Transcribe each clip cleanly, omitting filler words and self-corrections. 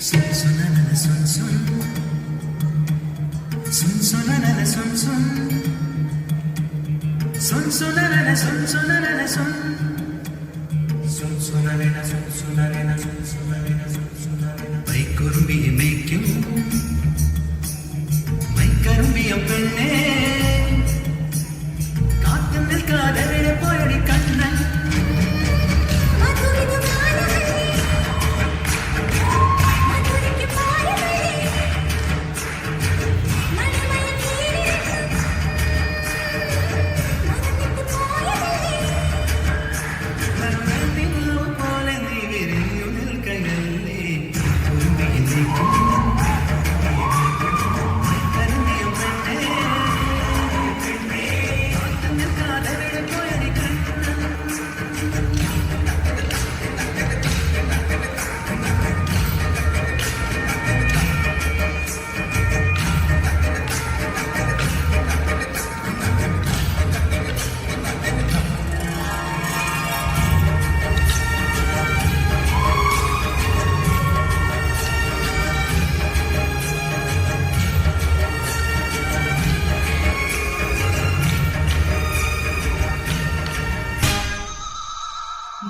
Sun sunanana sun sun, sun sunanana sun sun, sun sunanana sun sunanana sun, sun sunanana sun sunanana sun sunanana sun sunanana. മൈക്കുറുമ്പിയെ മേയ്ക്കും മൈക്കറുമ്പിയ പെണ്ണേ കാത്തു നിൽക്കാതെ പോയടി കണ്ണൻ.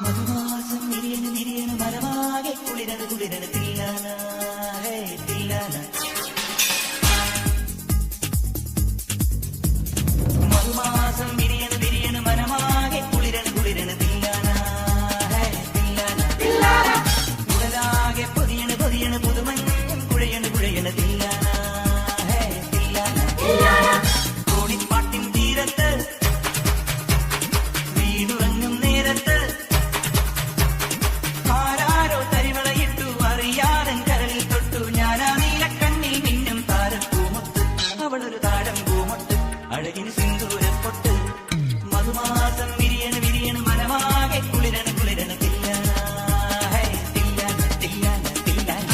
മധുമാസം നിരിയണ് നിരിയണ് മരമാകെ കുളിരണ് കുളിരണ് തില്ലാന ഹേ തില്ലാന. മധുമാസം വിരിയണ് വിരിയണ് മരമാകെ കുളിരണ് കുളിരണ് തില്ലാന ഹേ തില്ലാന തില്ലാന. ഉടലാകെ പൊതിയണ് പൊതിയണ് പുതുമഞ്ഞും കുഴയണ് കുഴയണ് തില്ലാന ഹേ തില്ലാന തില്ലാന. കോടിപ്പാട്ടിൻ തീരത്ത് വീടുറങ്ങും നേരത്ത് അവളൊരു താരം പൂമൊട്ട് അഴകിന് സിന്ദൂരപ്പൊട്ട്. മധുമാസം വിരിയണ് വിരിയണ് മനമാകെ കുളിരണ് കുളിരണ് തില്ലാന ഹേ തില്ലാന തില്ലാന തില്ലാന.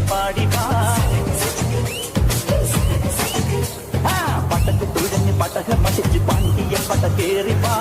പാടി പട്ടക്ക് തുഴഞ്ഞ് പടക മടിച്ച് പാണ്ടിയ പട്ട കേറിപ്പാ